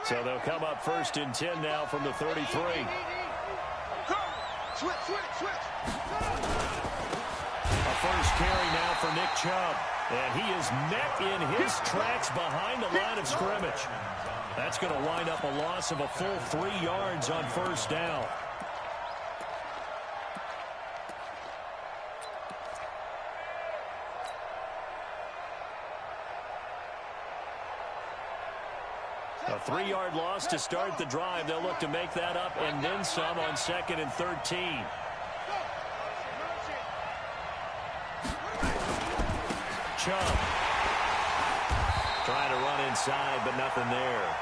So they'll come up 1st and 10 now from the 33. Switch. A first carry now for Nick Chubb. And he is met in his tracks behind the line of scrimmage. That's going to wind up a loss of a full 3 yards on 1st down. A 3-yard loss to start the drive. They'll look to make that up and then some on 2nd and 13. Chubb trying to run inside, but nothing there.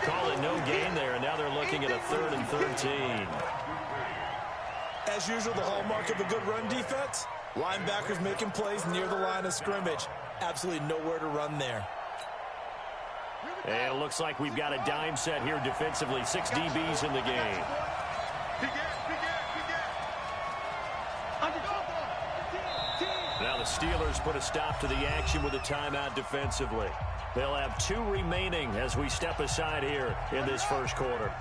Call it no gain there, and now they're looking at a 3rd and 13. As usual, the hallmark of a good run defense, linebackers making plays near the line of scrimmage. Absolutely nowhere to run there. And it looks like we've got a dime set here defensively. 6 DBs in the game. Now the Steelers put a stop to the action with a timeout defensively. They'll have 2 remaining as we step aside here in this first quarter.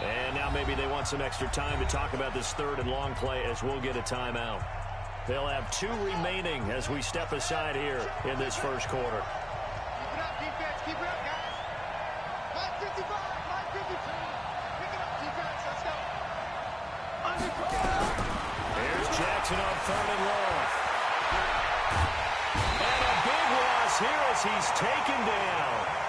And now maybe they want some extra time to talk about this 3rd and long play as we'll get a timeout. They'll have 2 remaining as we step aside here in this first quarter. Keep it up, defense. Keep it up, guys. Line 55, line 52. Pick it up, defense. Let's go. Here's Jackson on 3rd and long. And a big loss here as he's taken down.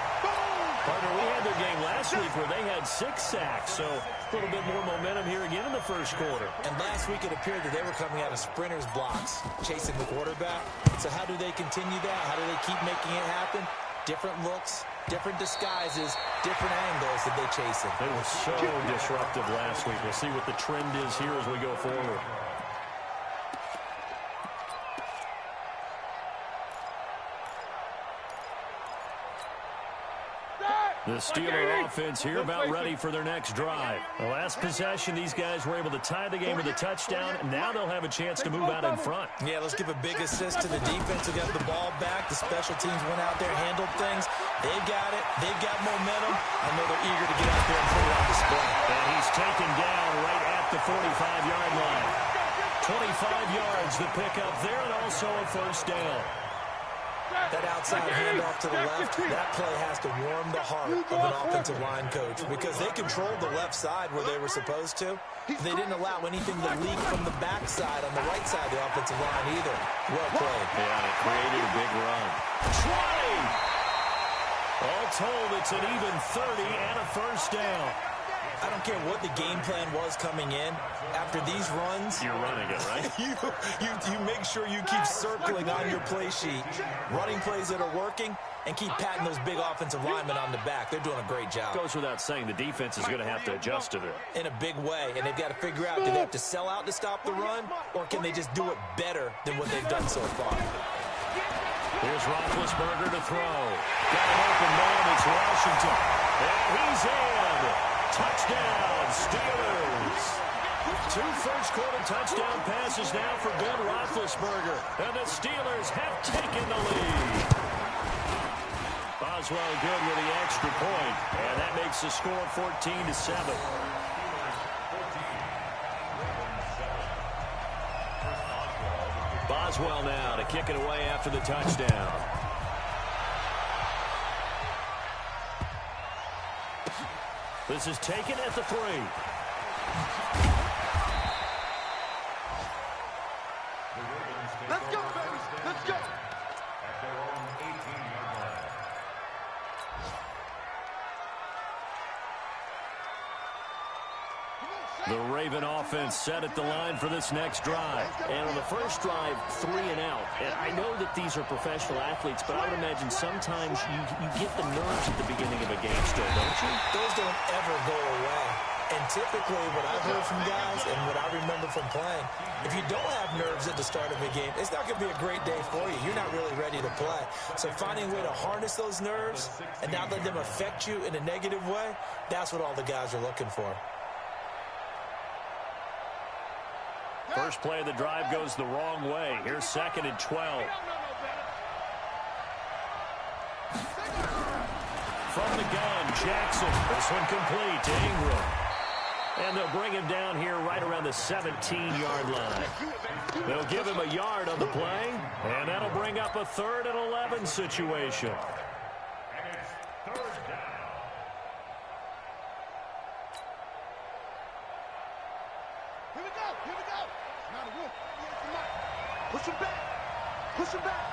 Partner, we had their game last week where they had 6 sacks, so a little bit more momentum here again in the first quarter. And last week it appeared that they were coming out of sprinters blocks, chasing the quarterback. So how do they continue that? How do they keep making it happen? Different looks, different disguises, different angles that they chase it. They were so disruptive last week. We'll see what the trend is here as we go forward. The Steeler offense here about ready for their next drive. The last possession, these guys were able to tie the game with a touchdown. Now they'll have a chance to move out in front. Yeah, let's give a big assist to the defense who got the ball back. The special teams went out there, handled things. They've got it. They've got momentum. I know they're eager to get out there and put it on display. And he's taken down right at the 45-yard line. 25 yards the pickup there, and also a 1st down. That outside handoff to the left, that play has to warm the heart of an offensive line coach because they controlled the left side where they were supposed to. They didn't allow anything to leak from the backside on the right side of the offensive line either. Well played. Yeah, it created a big run. 20! All told, it's an even 30 and a 1st down. I don't care what the game plan was coming in. After these runs, you're running it, right? you make sure you keep circling on your play sheet, running plays that are working, and keep patting those big offensive linemen on the back. They're doing a great job. Goes without saying the defense is going to have to adjust to it. In a big way, and they've got to figure out, do they have to sell out to stop the run, or can they just do it better than what they've done so far? Here's Roethlisberger to throw. Got an open man, it's Washington. And he's in. Touchdown, Steelers. 2 first-quarter touchdown passes now for Ben Roethlisberger. And the Steelers have taken the lead. Boswell good with the extra point. And that makes the score 14-7. Boswell now to kick it away after the touchdown. This is taken at the 3. Let's go, baby. Let's go. The Raven offense set at the line for this next drive. And on the first drive, 3 and out. And I know that these are professional athletes, but I would imagine sometimes you get the nerves at the beginning of a game still, don't you? Those don't ever go away. And typically what I've heard from guys and what I remember from playing, if you don't have nerves at the start of a game, it's not going to be a great day for you. You're not really ready to play. So finding a way to harness those nerves and not let them affect you in a negative way, that's what all the guys are looking for. First play of the drive goes the wrong way. Here's 2nd and 12. From the gun, Jackson. This one complete to Ingram. And they'll bring him down here right around the 17-yard line. They'll give him a yard on the play, and that'll bring up a 3rd and 11 situation. And it's 3rd down. Here we go. Here we go. Not a wolf. Push him back. Push him back.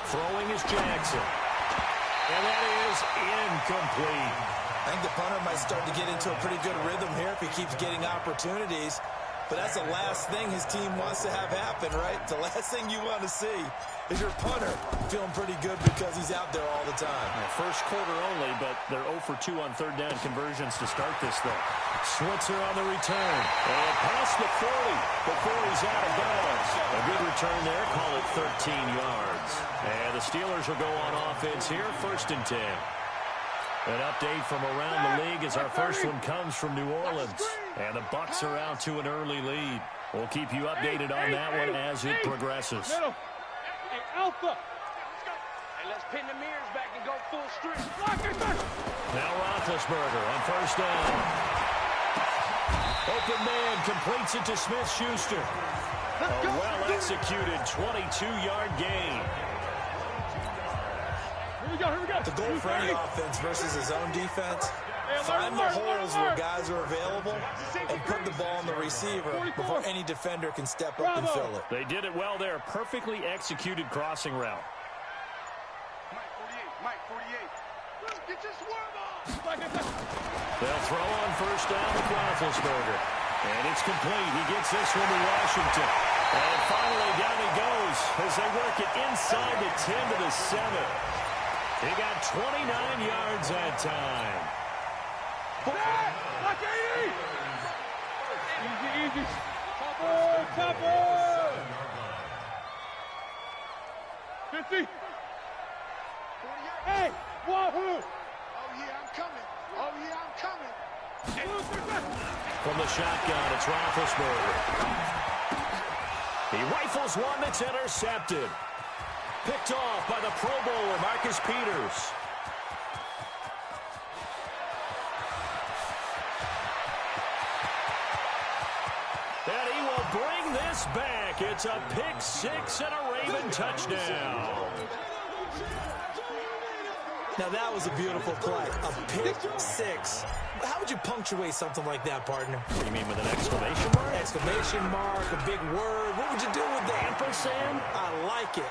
Throwing is Jackson. And that is incomplete. I think the punter might start to get into a pretty good rhythm here if he keeps getting opportunities. But that's the last thing his team wants to have happen, right? The last thing you want to see is your punter feeling pretty good because he's out there all the time. First quarter only, but they're 0 for 2 on 3rd down conversions to start this thing. Switzer on the return. And past the 40 before he's out of bounds. A good return there. Call it 13 yards. And the Steelers will go on offense here. 1st and 10. An update from around the league as our first one comes from New Orleans. And the Bucs are out to an early lead. We'll keep you updated on that one as it progresses. Hey, Alpha. Hey, let's pin the mirrors back and go full strength. Now Roethlisberger on 1st down. Open man completes it to Smith-Schuster. A well-executed 22-yard gain. Here we go. The goal for any offense versus his own defense, find the holes where guys are available and put the ball on the receiver before any defender can step up and fill it. They did it well there. Perfectly executed crossing route. Mike 48. Get your swerve on. They'll throw on 1st down to Roethlisberger. And it's complete. He gets this one to Washington. And finally down he goes as they work it inside the 10 to the 7. He got 29 yards that time. Easy. Cover. 50. Hey, wahoo! Oh, yeah, I'm coming. From the shotgun, it's Roethlisberger. He rifles one that's intercepted. Picked off by the Pro Bowler, Marcus Peters. And he will bring this back. It's a pick 6 and a Raven touchdown. Now that was a beautiful play. A pick 6. How would you punctuate something like that, partner? What do you mean, with an exclamation mark? Exclamation mark, a big word. What would you do with that? Ampersand? I like it.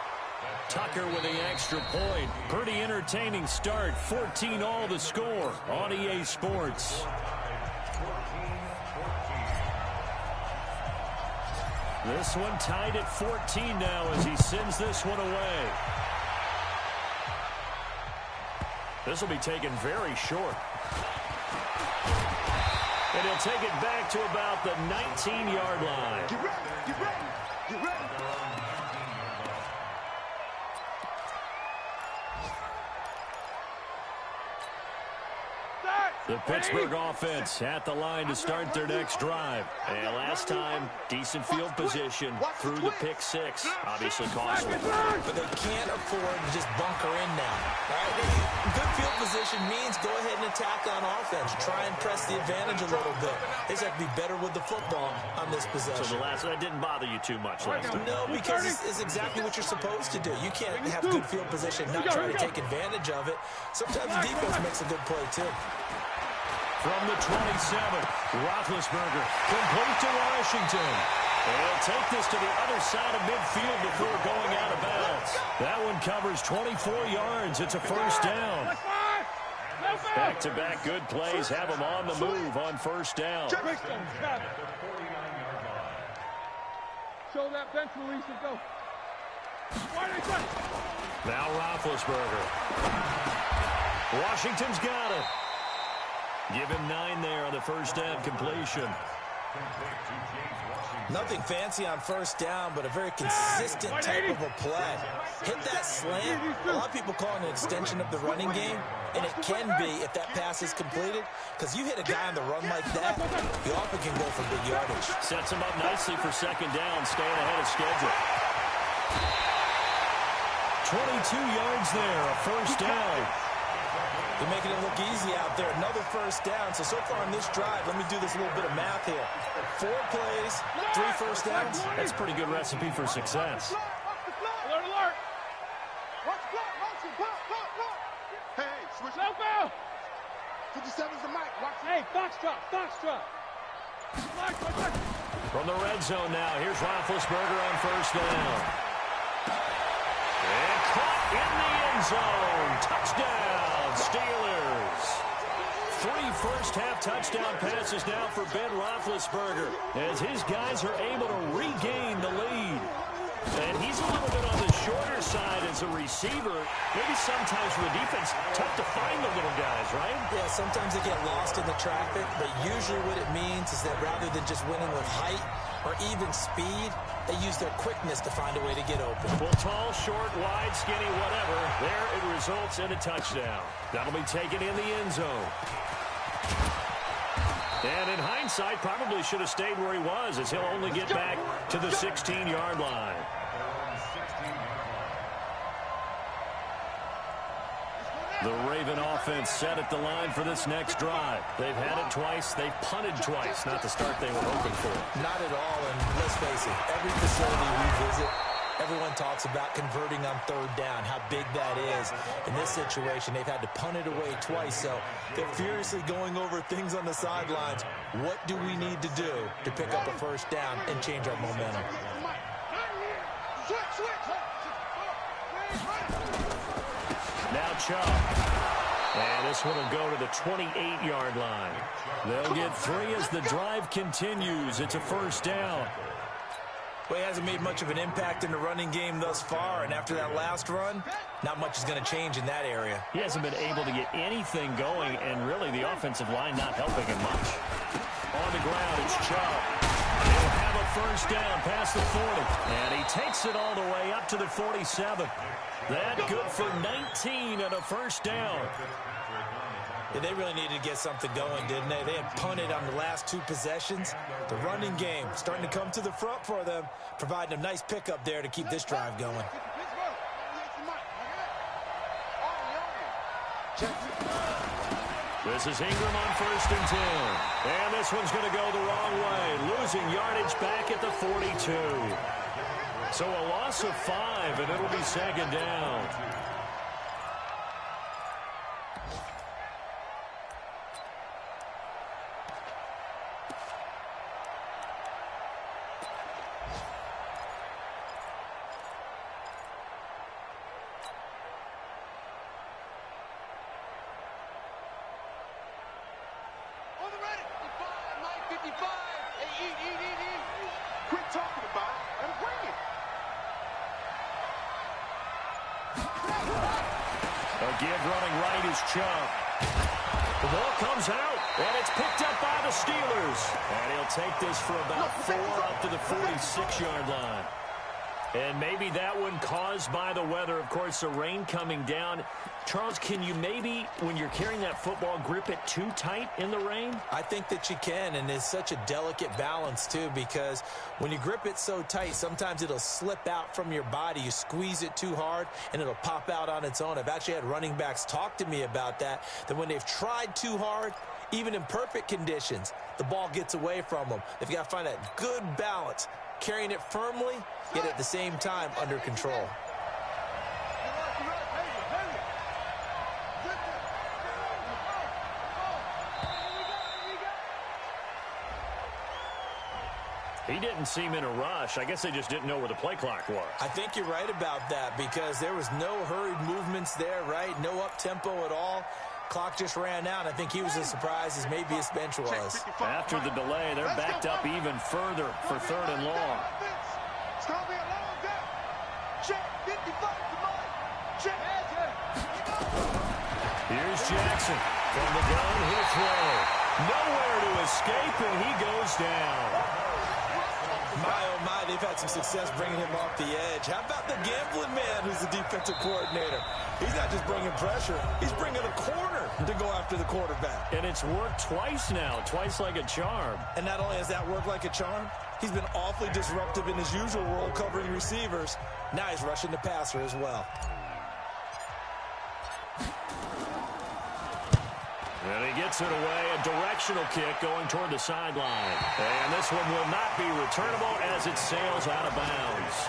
Tucker with the extra point. Pretty entertaining start. 14-all the score on EA Sports. This one tied at 14 now as he sends this one away. This will be taken very short. And he'll take it back to about the 19-yard line. Get ready. The Pittsburgh offense at the line to start their next drive. And last time, decent field position through the pick 6. Obviously costly. But they can't afford to just bunker in now. Right? Good field position means go ahead and attack on offense. Try and press the advantage a little bit. They just have to be better with the football on this possession. So that didn't bother you too much last time? No, because it's exactly what you're supposed to do. You can't have good field position, not try to take advantage of it. Sometimes the defense makes a good play, too. From the 27, Roethlisberger complete to Washington. They'll take this to the other side of midfield before going out of bounds. That one covers 24 yards. It's a 1st down. Back-to-back good plays have them on the move on 1st down. Show that bench release and go. Now Roethlisberger. Washington's got it. Give him 9 there on the 1st down completion. Nothing fancy on 1st down, but a very consistent type of a play. Hit that slant. A lot of people call it an extension of the running game, and it can be if that pass is completed, because you hit a guy on the run like that, you often can go for big yardage. Sets him up nicely for 2nd down, staying ahead of schedule. 22 yards there, a first down. They're making it look easy out there. Another first down. So far on this drive, let me do this little bit of math here. 4 plays, 3 first downs. That's a pretty good recipe for success. Alert, alert. Watch block, motion, block. Hey, switch. Go, go. 57's the mic. Watch it. Hey, foxtrot. From the red zone now, here's Roethlisberger on first down. And caught in the end zone. Touchdown, Steelers. 3 first-half touchdown passes now for Ben Roethlisberger as his guys are able to regain the lead. And he's a little bit on the shorter side as a receiver. Maybe sometimes for the defense, tough to find the little guys, right? Yeah, sometimes they get lost in the traffic, but usually what it means is that rather than just winning with height or even speed, they use their quickness to find a way to get open. Well, tall, short, wide, skinny, whatever. There it results in a touchdown. That'll be taken in the end zone. And in hindsight, probably should have stayed where he was as he'll only get back to the 16-yard line. The Raven offense set at the line for this next drive. They've had it twice. They've punted twice. Not the start they were hoping for. Not at all, and let's face it, every facility we visit, everyone talks about converting on 3rd down, how big that is. In this situation, they've had to punt it away twice, so they're furiously going over things on the sidelines. What do we need to do to pick up a first down and change our momentum? Now Chubb. And this one will go to the 28-yard line. They'll get 3 as the drive continues. It's a first down. Well, he hasn't made much of an impact in the running game thus far, and after that last run, not much is going to change in that area. He hasn't been able to get anything going, and really the offensive line not helping him much. On the ground, it's Chubb. He'll have a first down past the 40, and he takes it all the way up to the 47. That good for 19 and a first down. Yeah, they really needed to get something going, didn't they? They had punted on the last 2 possessions. The running game starting to come to the front for them, providing a nice pickup there to keep this drive going. This is Ingram on 1st and 10. And this one's going to go the wrong way, losing yardage back at the 42. So a loss of 5, and it'll be 2nd down. Quit talking about it and bring it. A give running right is Chubb. The ball comes out, and it's picked up by the Steelers. And he'll take this for about 4 up to the 46-yard line. And maybe that one caused by the weather. Of course, the rain coming down. Charles, can you maybe, when you're carrying that football, grip it too tight in the rain? I think that you can, and it's such a delicate balance, too, because when you grip it so tight, sometimes it'll slip out from your body. You squeeze it too hard, and it'll pop out on its own. I've actually had running backs talk to me about that when they've tried too hard, even in perfect conditions, the ball gets away from them. They've got to find that good balance, carrying it firmly, yet at the same time under control. He didn't seem in a rush. I guess they just didn't know where the play clock was. I think you're right about that because there was no hurried movements there, right? No up-tempo at all. Clock just ran out. I think he was as surprised as maybe his bench was. After the delay, they're backed up even further for 3rd and long. It's going to be a long day. Check 55 to mine. Check. Here's Jackson. From the gun, he'll throw. Nowhere to escape, and he goes down. My, oh my, they've had some success bringing him off the edge. How about the gambling man who's the defensive coordinator? He's not just bringing pressure, he's bringing a corner to go after the quarterback. And it's worked twice now, twice like a charm. And not only has that worked like a charm, he's been awfully disruptive in his usual role covering receivers. Now he's rushing the passer as well. And he gets it away, a directional kick going toward the sideline. And this one will not be returnable as it sails out of bounds.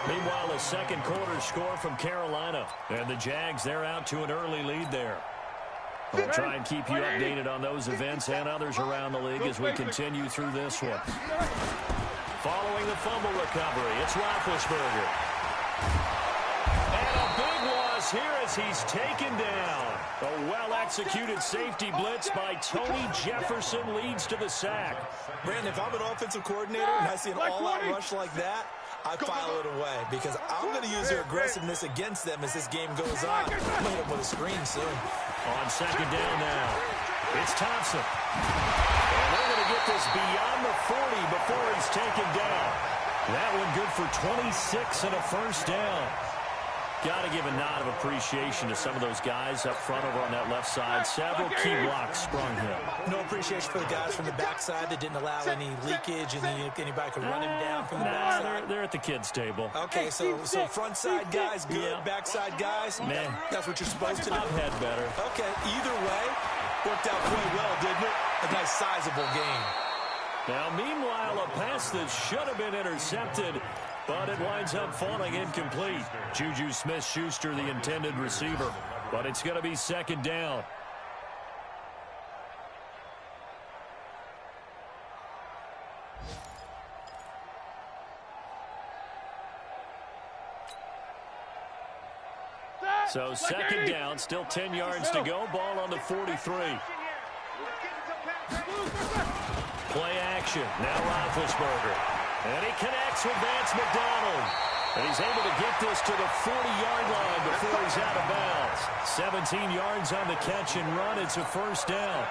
Meanwhile, a second quarter score from Carolina. And the Jags, they're out to an early lead there. We'll try and keep you updated on those events and others around the league as we continue through this one. Following the fumble recovery, it's Roethlisberger. And a big loss here as he's taken down. A well-executed safety blitz by Tony Jefferson leads to the sack. Brandon, if I'm an offensive coordinator and I see an all-out rush like that, I file it away because I'm going to use their aggressiveness against them as this game goes on. I'm going to hit them with a screen soon. On second down now, it's Thompson. And they're going to get this beyond the 40 before he's taken down. That one good for 26 and a first down. Got to give a nod of appreciation to some of those guys up front over on that left side. Several key blocks sprung him. No appreciation for the guys from the backside that didn't allow any leakage and anybody could run him down from the backside. They're at the kids' table. Okay, so front side guys good, backside guys, man, that's what you're supposed to do. I've had better. Okay, either way, worked out quite well, didn't it? A nice sizable game. Now, meanwhile, a pass that should have been intercepted, but it winds up falling incomplete. Juju Smith-Schuster, the intended receiver, but it's going to be second down. So second down, still 10 yards to go, ball on the 43. Play action, now Roethlisberger. And he connects with Vance McDonald. And he's able to get this to the 40-yard line before he's out of bounds. 17 yards on the catch and run. It's a first down.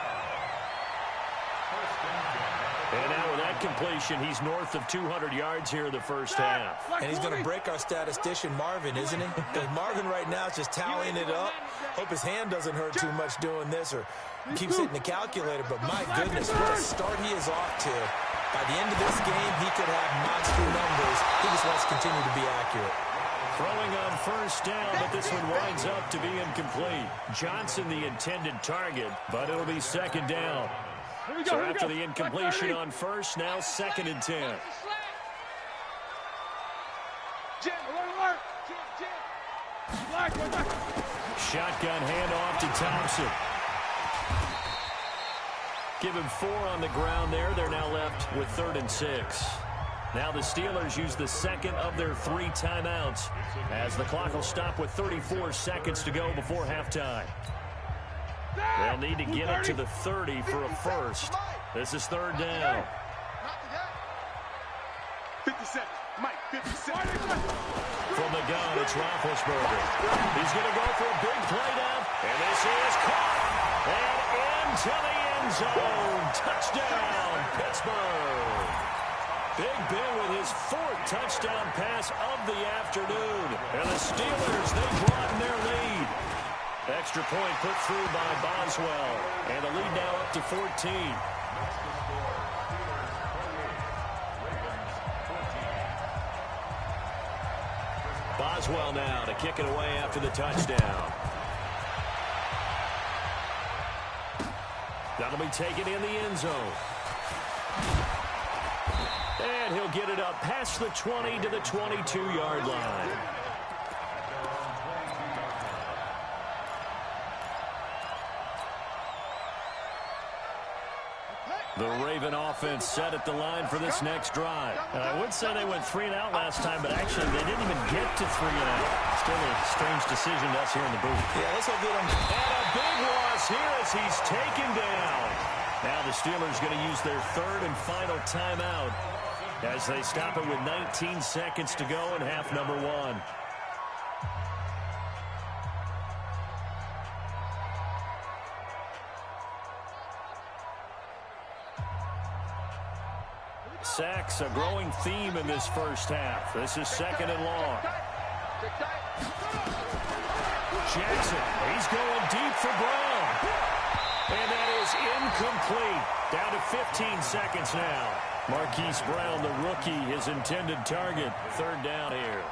And now with that completion, he's north of 200 yards here in the first half. And he's going to break our statistician Marvin, isn't he? Because Marvin right now is just tallying it up. Hope his hand doesn't hurt too much doing this or keeps hitting the calculator. But my goodness, what a start he is off to. By the end of this game, he could have monster numbers. He just wants to continue to be accurate. Throwing on first down, but this one winds up to be incomplete. Johnson the intended target, but it'll be second down. So after the incompletion on first, now second and 10. Shotgun handoff to Thompson. Give him 4 on the ground there. They're now left with 3rd and 6. Now the Steelers use the second of their 3 timeouts as the clock will stop with 34 seconds to go before halftime. They'll need to get it to the 30 for a first. This is 3rd down. 50 seconds. Mike, 50 seconds. From the gun, it's Roethlisberger. He's going to go for a big play down, and this is caught. And into the end zone. Touchdown, Pittsburgh. Big Ben with his 4th touchdown pass of the afternoon. And the Steelers, they broaden their lead. Extra point put through by Boswell. And the lead now up to 14. Boswell now to kick it away after the touchdown. That'll be taken in the end zone. And he'll get it up past the 20 to the 22-yard line. The Raven offense set at the line for this next drive. And I would say they went 3 and out last time, but actually they didn't even get to 3 and out. Still a strange decision to us here in the booth. Yeah, let's hope they don't. And a big loss here as he's taken down. Now the Steelers going to use their 3rd and final timeout as they stop it with 19 seconds to go in half number 1. Sacks, a growing theme in this first half. This is second and long. Jackson, he's going deep for Brown. And that is incomplete. Down to 15 seconds now. Marquise Brown, the rookie, his intended target. Third down here.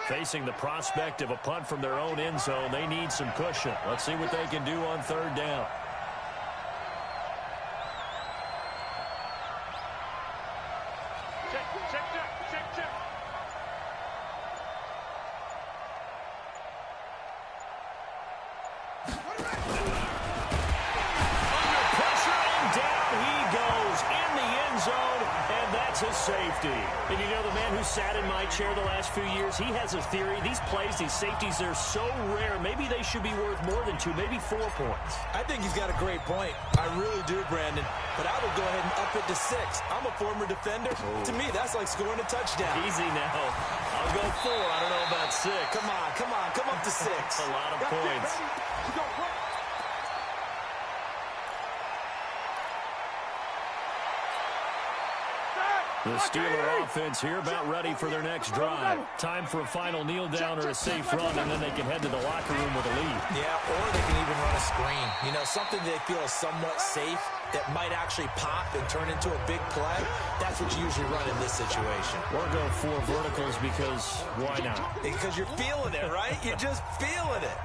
Facing the prospect of a punt from their own end zone, they need some cushion. Let's see what they can do on third down. Check. Under pressure, and down he goes in the end zone, and that's a safety. And you know, the man who sat in my chair the last few years, he has a theory. These plays, these safeties, they're so rare. Maybe they should be worth more than 2, maybe 4 points. I think he's got a great point. I really do, Brandon. But I would go ahead and up it to 6. I'm a former defender. To me, that's like scoring a touchdown. Easy now. I'll go 4. I don't know about 6. Come on. Come up to 6. A lot of points. The Steeler offense here about ready for their next drive. Time for a final kneel down or a safe run, and then they can head to the locker room with a lead. Yeah, or they can even run a screen. You know, something they feel is somewhat safe that might actually pop and turn into a big play. That's what you usually run in this situation. Or go 4 verticals because why not? Because you're feeling it, right? You're just feeling it.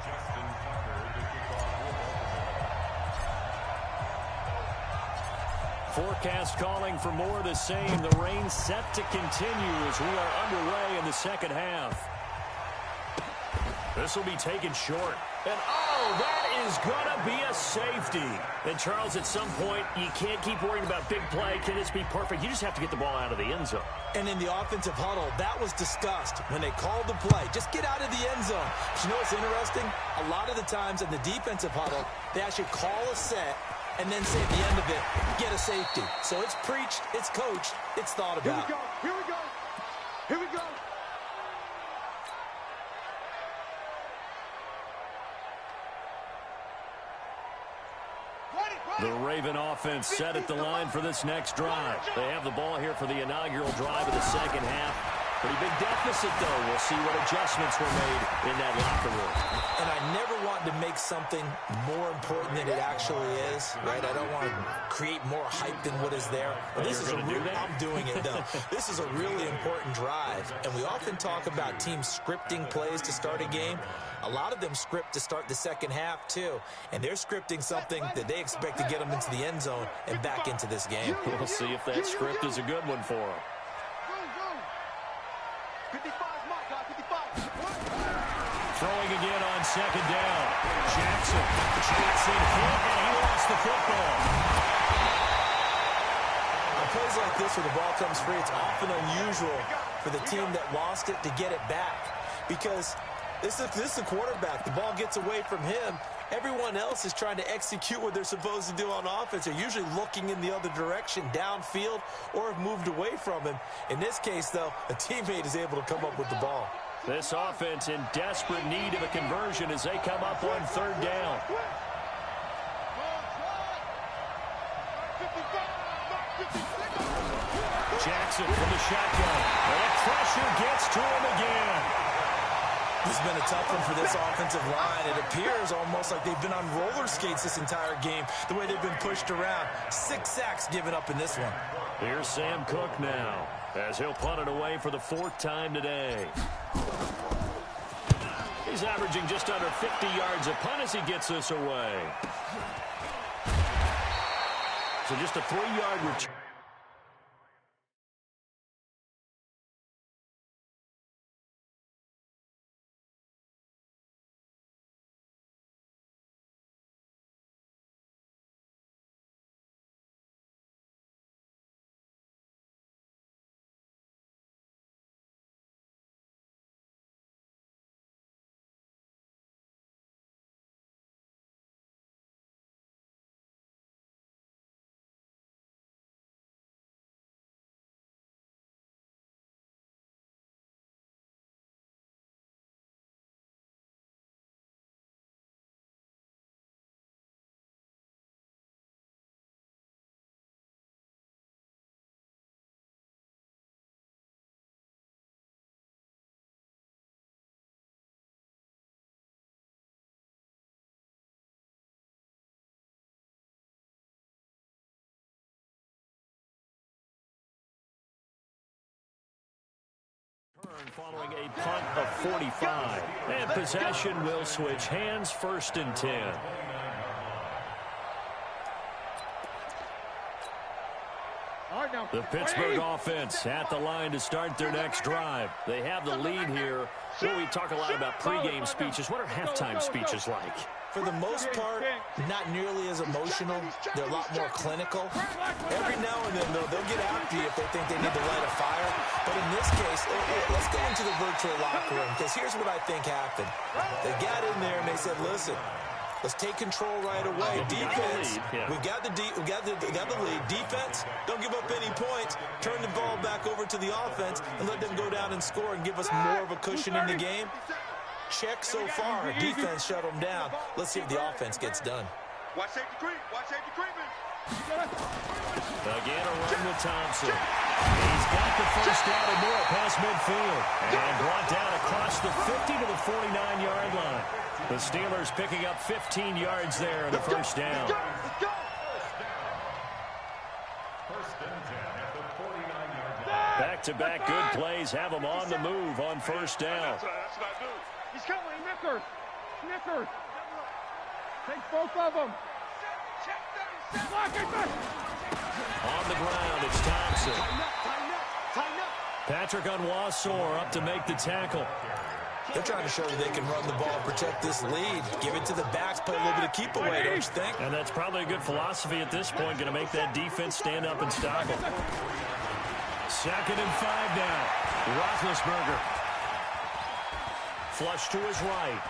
Forecast calling for more of the same. The rain set to continue as we are underway in the second half. This will be taken short. And, oh, that is going to be a safety. And, Charles, at some point, you can't keep worrying about big play. Can this be perfect? You just have to get the ball out of the end zone. And in the offensive huddle, that was discussed when they called the play. Just get out of the end zone. But you know what's interesting? A lot of the times in the defensive huddle, they actually call a set and then say at the end of it, get a safety. So it's preached, it's coached, it's thought about. Here we go. The Raven offense set at the line for this next drive. They have the ball here for the inaugural drive of the second half. Pretty big deficit, though. We'll see what adjustments were made in that locker room. And I never want to make something more important than it actually is, right? I don't want to create more hype than what is there. This is I'm doing it, though. This is a really important drive. And we often talk about teams scripting plays to start a game. A lot of them script to start the second half, too. And they're scripting something that they expect to get them into the end zone and back into this game. We'll see if that script is a good one for them. 55 is my guy, 55. Throwing again on second down. Jackson hit, and he lost the football. On plays like this where the ball comes free, it's often unusual for the team that lost it to get it back. Because this is a quarterback. The ball gets away from him. Everyone else is trying to execute what they're supposed to do on offense. They're usually looking in the other direction, downfield, or have moved away from him. In this case, though, a teammate is able to come up with the ball. This offense in desperate need of a conversion as they come up on third down. Jackson from the shotgun. And the pressure gets to him again. This has been a tough one for this offensive line. It appears almost like they've been on roller skates this entire game, the way they've been pushed around. 6 sacks given up in this one. Here's Sam Cook now, as he'll punt it away for the 4th time today. He's averaging just under 50 yards a punt as he gets this away. So just a 3-yard return. Following a punt of 45. And possession will switch hands, 1st and 10. The Pittsburgh offense at the line to start their next drive. They have the lead here. Well, we talk a lot about pregame speeches. What are halftime speeches like? For the most part, not nearly as emotional. They're a lot more clinical. Every now and then, they'll get after you if they think they need to light a fire. But in this case, let's go into the virtual locker room, because here's what I think happened. They got in there and they said, listen, let's take control right away. Defense, we got the lead. Defense, don't give up any points. Turn the ball back over to the offense and let them go down and score and give us more of a cushion in the game. Check so far. Defense shut them down. Let's see if the offense gets done. Watch safety creep. Watch safety creeping. Again, a run with Thompson. He's got the first down and more past midfield. And brought down across the 50 to the 49-yard line. The Steelers picking up 15 yards there in the first down. Back-to-back good plays have them on the move on first down. That's what I do. He's coming. Nicker. Take both of them. On the ground, it's Thompson. Patrick Onwuasor up to make the tackle. They're trying to show you they can run the ball, protect this lead, give it to the backs, play a little bit of keep away, don't you think? And that's probably a good philosophy at this point, going to make that defense stand up and stop them. 2nd and 5 now. Roethlisberger. Flush to his right.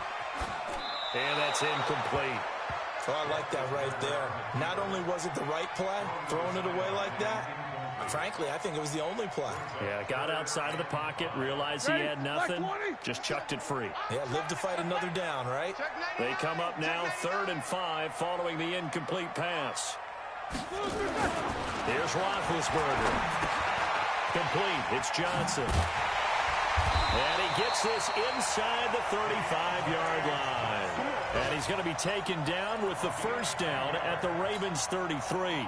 And that's incomplete. Oh, I like that right there. Not only was it the right play, throwing it away like that, frankly, I think it was the only play. Yeah, got outside of the pocket, realized he had nothing, just chucked it free. Yeah, live to fight another down, right? They come up now 3rd and 5 following the incomplete pass. Here's Roethlisberger. Complete. It's Johnson. And he gets this inside the 35-yard line. And he's going to be taken down with the first down at the Ravens 33.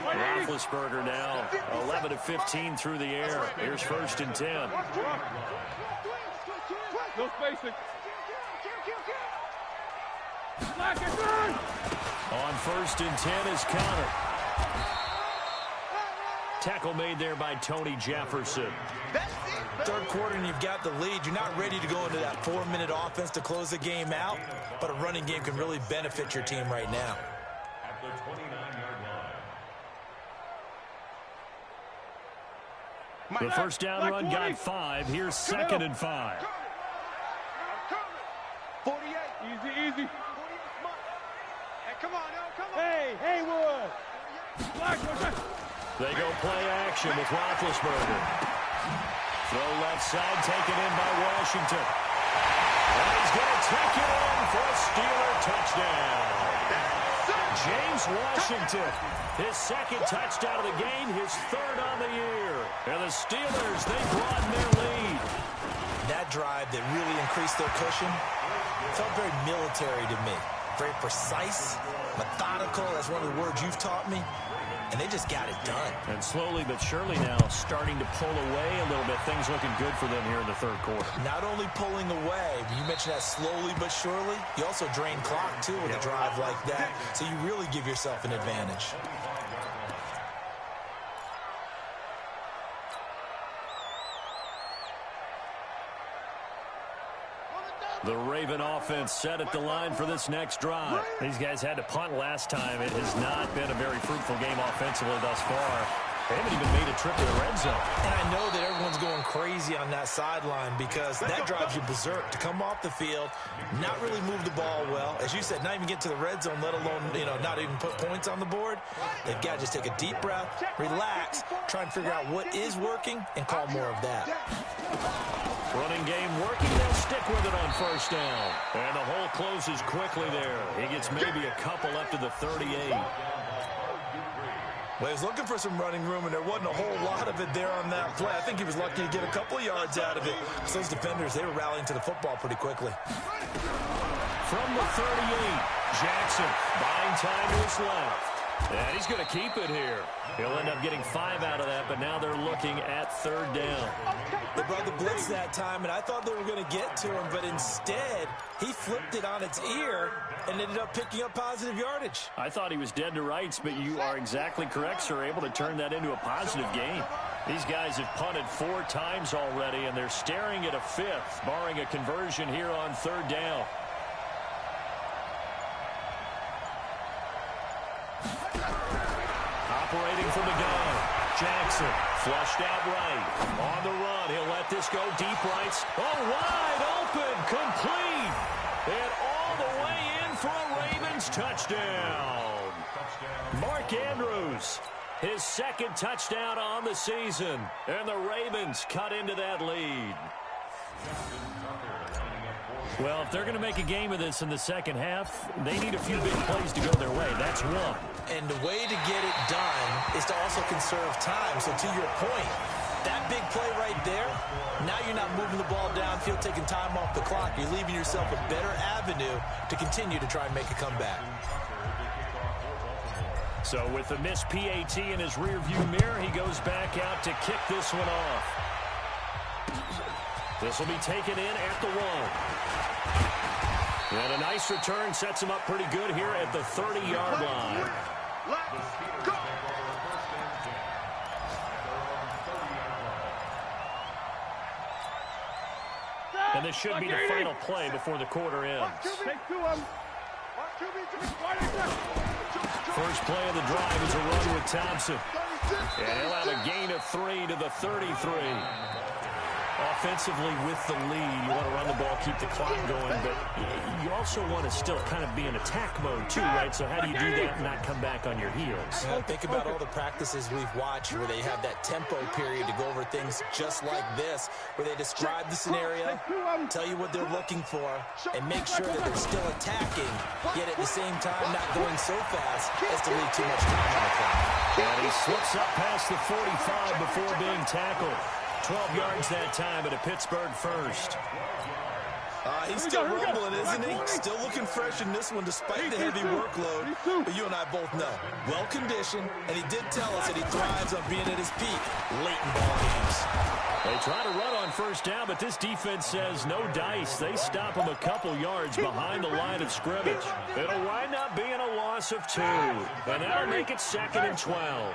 Roethlisberger now 11 of 15 through the air. Here's 1st and 10. No spacing. On 1st and 10 is Connor. Tackle made there by Tony Jefferson. 3rd quarter and you've got the lead. You're not ready to go into that 4-minute offense to close the game out, but a running game can really benefit your team right now. At the 29-yard line. The first down run got 5. Here's 2nd and 5. 48. Easy. Hey, come on, come on. Hey, Haywood. They go play action with Roethlisberger. Throw left side, taken in by Washington. And he's going to take it in for a Steeler touchdown. James Washington, his 2nd touchdown of the game, his 3rd on the year. And the Steelers, they broaden their lead. That drive that really increased their cushion felt very military to me. Very precise, methodical. That's one of the words you've taught me. And they just got it done. And slowly but surely now starting to pull away a little bit. Things looking good for them here in the 3rd quarter. Not only pulling away, you mentioned that slowly but surely. You also drain clock, too, with a drive like that. So you really give yourself an advantage. The Raven offense set at the line for this next drive. These guys had to punt last time. It has not been a very fruitful game offensively thus far. They haven't even made a trip to the red zone. And I know that everyone's going crazy on that sideline because that drives you berserk to come off the field, not really move the ball well. As you said, not even get to the red zone, let alone, not even put points on the board. They've got to just take a deep breath, relax, try and figure out what is working, and call more of that. Running game working, they'll stick with it on first down. And the hole closes quickly there. He gets maybe a couple up to the 38. Well, he was looking for some running room, and there wasn't a whole lot of it there on that play. I think he was lucky to get a couple of yards out of it. So those defenders, they were rallying to the football pretty quickly. From the 38, Jackson buying time to his left. And he's going to keep it here. He'll end up getting 5 out of that, but now they're looking at 3rd down. They brought the blitz that time, and I thought they were going to get to him, but instead, he flipped it on its ear and ended up picking up positive yardage. I thought he was dead to rights, but you are exactly correct, sir, able to turn that into a positive gain. These guys have punted 4 times already, and they're staring at a 5th, barring a conversion here on 3rd down. Operating from the gun, Jackson flushed out right. On the run, he'll let this go deep right. Oh, wide open, complete. And all the way in for a Ravens touchdown. Mark Andrews, his 2nd touchdown on the season. And the Ravens cut into that lead. Well, if they're going to make a game of this in the second half, they need a few big plays to go their way. That's one. And the way to get it done is to also conserve time. So to your point, that big play right there, now you're not moving the ball downfield, taking time off the clock. You're leaving yourself a better avenue to continue to try and make a comeback. So with the missed PAT in his rearview mirror, he goes back out to kick this one off. This will be taken in at the 1. And a nice return sets him up pretty good here at the 30-yard line. Let's go. And this should be the final play before the quarter ends. First play of the drive is a run with Thompson. And he'll have a gain of 3 to the 33. Offensively with the lead, you want to run the ball, keep the clock going, but you also want to still kind of be in attack mode too, right? So how do you do that and not come back on your heels? Think about all the practices we've watched where they have that tempo period to go over things just like this, where they describe the scenario, tell you what they're looking for, and make sure that they're still attacking, yet at the same time not going so fast as to leave too much time on the clock. And he slips up past the 45 before being tackled. 12 yards that time at a Pittsburgh first. He's still rumbling, isn't he? Still looking fresh in this one despite the heavy workload. But you and I both know, well-conditioned, and he did tell us that he thrives on being at his peak late in ball games. They try to run on first down, but this defense says no dice. They stop him a couple yards behind the line of scrimmage. It'll wind up being a loss of 2, and that'll make it 2nd and 12.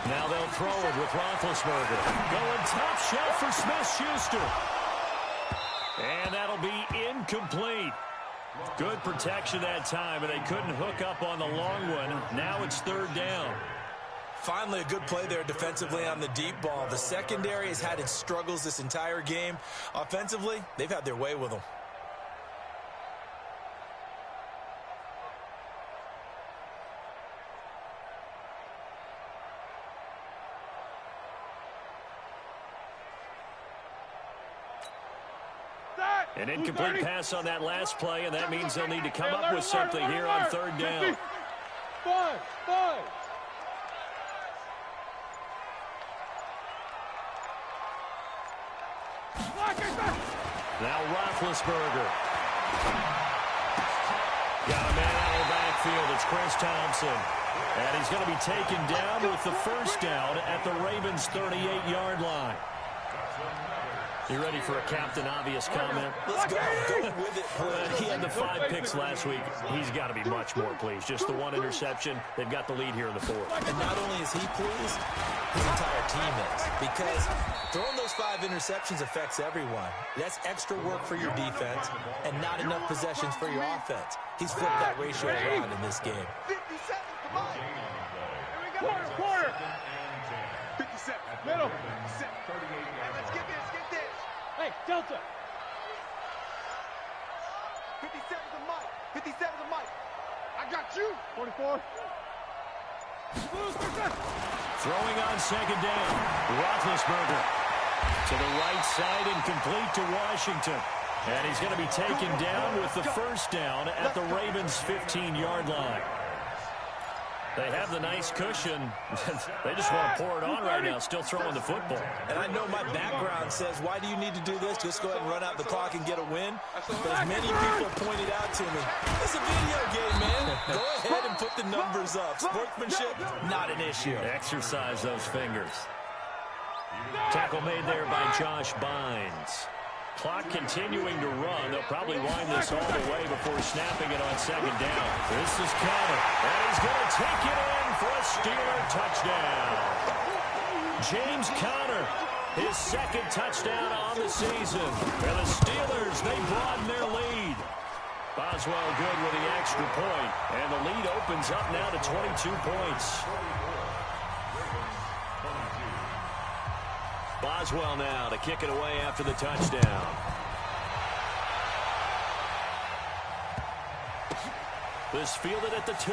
Now they'll throw it with Roethlisberger. Going top shelf for Smith-Schuster. And that'll be incomplete. Good protection that time, and they couldn't hook up on the long one. Now it's 3rd down. Finally, a good play there defensively on the deep ball. The secondary has had its struggles this entire game. Offensively, they've had their way with them. An incomplete pass on that last play, and that means they'll need to come up with something here on 3rd down. Now Roethlisberger. Got a man out of the backfield. It's Chris Thompson. And he's going to be taken down with the first down at the Ravens' 38-yard line. You ready for a Captain Obvious comment? Let's go. Go with it. He had the 5 picks last week. He's got to be much more pleased. Just the 1 interception. They've got the lead here in the 4th. And not only is he pleased, his entire team is. Because throwing those 5 interceptions affects everyone. That's extra work for your defense and not enough possessions for your offense. He's flipped that ratio around in this game. 50 seconds, come on. Here we go. Quarter. 57. Middle. 57. Hey, let's get this, get this. Hey, Delta. 57 to Mike. 57 to Mike. I got you. 44. Throwing on 2nd down. Roethlisberger to the right side and complete to Washington. And he's going to be taken down with the first down at the Ravens' 15-yard line. They have the nice cushion. They just want to pour it on right now, still throwing the football. And I know my background says, why do you need to do this? Just go ahead and run out the clock and get a win. But as many people pointed out to me, it's a video game, man. Go ahead and put the numbers up. Sportsmanship, not an issue. Exercise those fingers. Tackle made there by Josh Bynes. Clock continuing to run. They'll probably wind this all the way before snapping it on second down. This is Conner, and he's going to take it in for a Steeler touchdown. James Conner, his second touchdown on the season. And the Steelers, they broaden their lead. Boswell good with the extra point, and the lead opens up now to 22 points. Boswell now to kick it away after the touchdown. This fielded at the 2.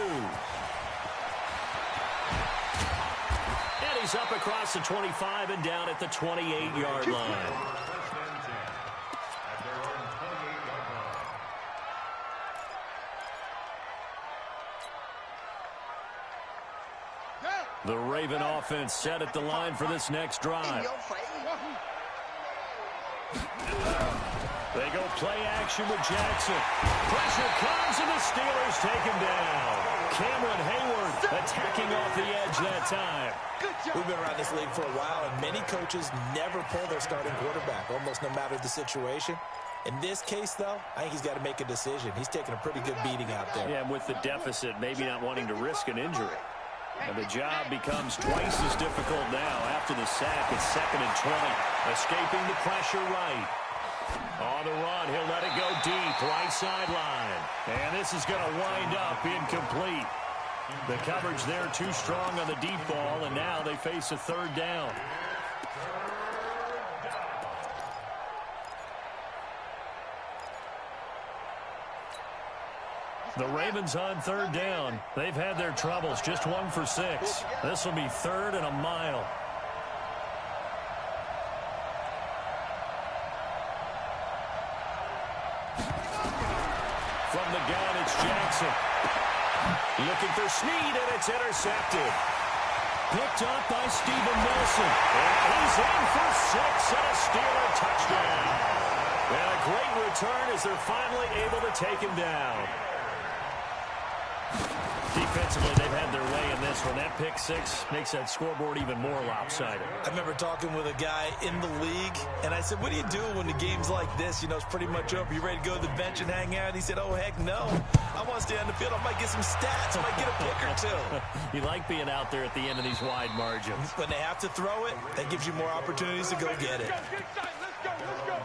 And he's up across the 25 and down at the 28-yard line. The Raven offense set at the line for this next drive. They go play action with Jackson. Pressure comes and the Steelers take him down. Cameron Hayward attacking off the edge that time. We've been around this league for a while, and many coaches never pull their starting quarterback, almost no matter the situation. In this case, though, I think he's got to make a decision. He's taking a pretty good beating out there. Yeah, and with the deficit, maybe not wanting to risk an injury. And the job becomes twice as difficult now after the sack. It's 2nd and 20. Escaping the pressure right. On the run, he'll let it go deep, right sideline. And this is going to wind up incomplete. The coverage there too strong on the deep ball, and now they face a 3rd down. The Ravens on 3rd down. They've had their troubles, just 1 for 6. This will be 3rd and a mile. From the gun, it's Jackson. Looking for Snead, and it's intercepted. Picked up by Steven Nelson. And he's in for 6 and a Steeler touchdown. And a great return as they're finally able to take him down. Defensively, they've had their way in this one. That pick 6 makes that scoreboard even more lopsided. I remember talking with a guy in the league, and I said, what do you do when the game's like this? You know, it's pretty much over. You ready to go to the bench and hang out? He said, oh, heck no. I want to stay on the field. I might get some stats. I might get a pick or 2. You like being out there at the end of these wide margins. When they have to throw it, that gives you more opportunities to go get it. Let's go.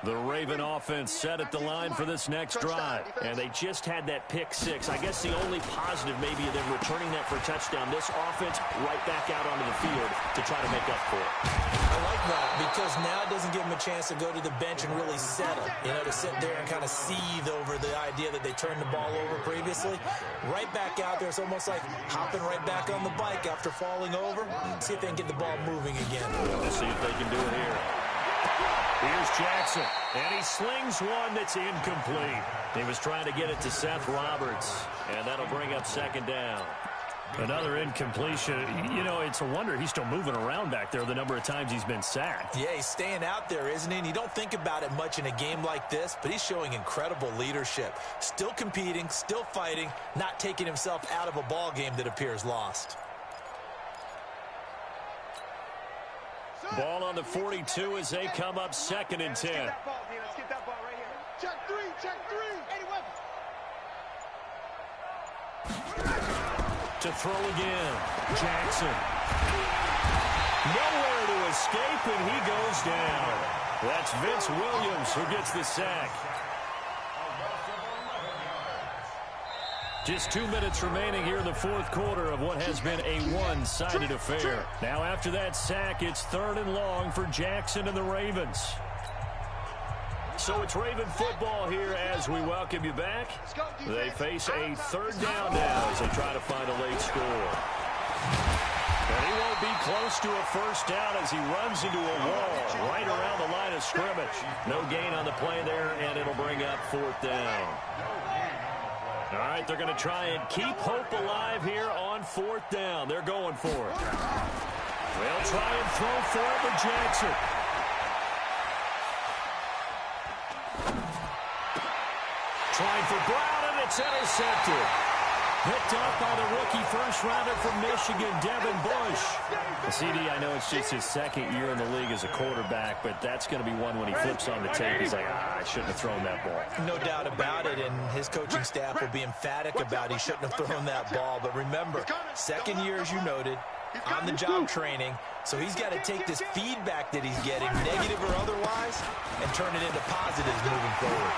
The Raven offense set at the line for this next drive. And they just had that pick 6. I guess the only positive maybe of them returning that for a touchdown. This offense right back out onto the field to try to make up for it. I like that because now it doesn't give them a chance to go to the bench and really settle. You know, to sit there and kind of seethe over the idea that they turned the ball over previously. Right back out there. It's almost like hopping right back on the bike after falling over. See if they can get the ball moving again. Let's see if they can do it here. Here's Jackson, and he slings one that's incomplete. He was trying to get it to Seth Roberts, and that'll bring up 2nd down. Another incompletion. You know, it's a wonder he's still moving around back there the number of times he's been sacked. Yeah, he's staying out there, isn't he? And you don't think about it much in a game like this, but he's showing incredible leadership. Still competing, still fighting, not taking himself out of a ball game that appears lost. Ball on the 42 as they come up 2nd and 10. Let's get that ball right here. Check 3. Eddie Weber. To throw again. Jackson. Nowhere to escape, and he goes down. That's Vince Williams who gets the sack. Just 2 minutes remaining here in the 4th quarter of what has been a one-sided affair. Now after that sack, it's 3rd and long for Jackson and the Ravens. So it's Raven football here as we welcome you back. They face a 3rd down now as they try to find a late score. And he won't be close to a 1st down as he runs into a wall right around the line of of scrimmage. No gain on the play there, and it'll bring up 4th down. All right, they're going to try and keep hope alive here on 4th down. They're going for it. They'll try and throw for it with Jackson. Trying for Brown, and it's intercepted. Picked up by the rookie first-rounder from Michigan, Devin Bush. CD, I know it's just his 2nd year in the league as a quarterback, but that's going to be one when he flips on the tape. He's like, I shouldn't have thrown that ball. No doubt about it, and his coaching staff will be emphatic about he shouldn't have thrown that ball. But remember, 2nd year, as you noted, on-the-job training, so he's got to take this feedback that he's getting, negative or otherwise, and turn it into positives moving forward.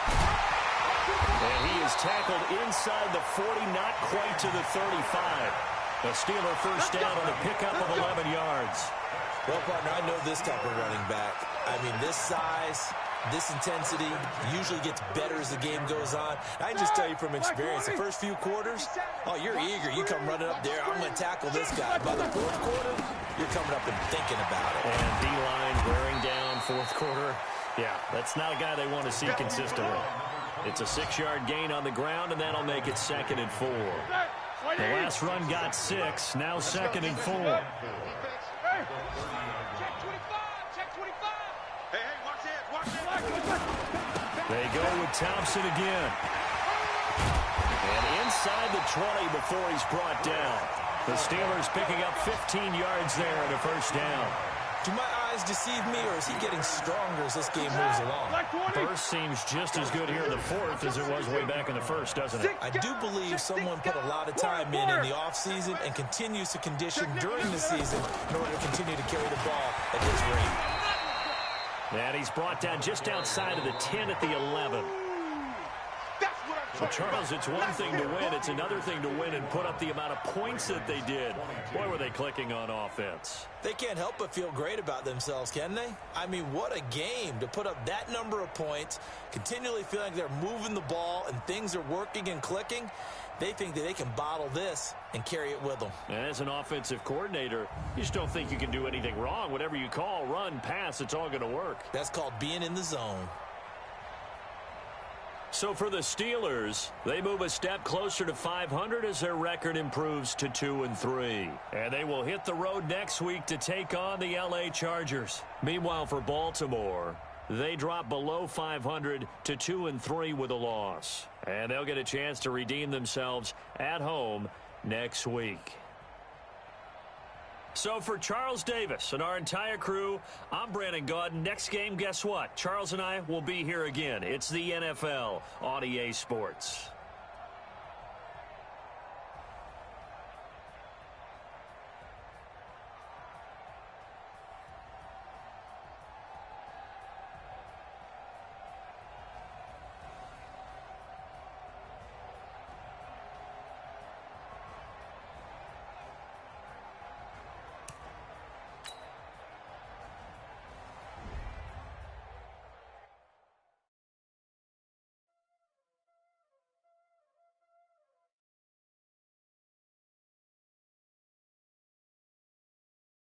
And he is tackled inside the 40, not quite to the 35. The Steeler first down on a pickup of 11 yards. Well, partner, I know this type of running back. I mean, this size, this intensity usually gets better as the game goes on. I can just tell you from experience, the first few quarters, oh, you're eager. You come running up there, I'm going to tackle this guy. By the 4th quarter, you're coming up and thinking about it. And D-line wearing down 4th quarter. Yeah, that's not a guy they want to see consistently. It's a 6-yard gain on the ground, and that'll make it 2nd and 4. The last run got 6, now 2nd and 4. Check 25, check 25. Hey, watch this. They go with Thompson again. And inside the 20 before he's brought down. The Steelers picking up 15 yards there and a first down. Do my eyes deceive me, or is he getting stronger as this game moves along? First seems just as good here in the 4th as it was way back in the 1st, doesn't it? I do believe someone put a lot of time in the offseason and continues to condition during the season in order to continue to carry the ball at this rate. And he's brought down just outside of the 10 at the 11. Well, Charles, it's one thing to win. It's another thing to win and put up the amount of points that they did. Boy, were they clicking on offense. They can't help but feel great about themselves, can they? I mean, what a game to put up that number of points, continually feeling like they're moving the ball and things are working and clicking. They think that they can bottle this and carry it with them. And as an offensive coordinator, you just don't think you can do anything wrong. Whatever you call, run, pass, it's all going to work. That's called being in the zone. So for the Steelers, they move a step closer to 500 as their record improves to 2-3. And they will hit the road next week to take on the LA Chargers. Meanwhile, for Baltimore, they drop below 500 to 2-3 with a loss. And they'll get a chance to redeem themselves at home next week. So for Charles Davis and our entire crew, I'm Brandon Gaudin. Next game, guess what? Charles and I will be here again. It's the NFL on EA Sports.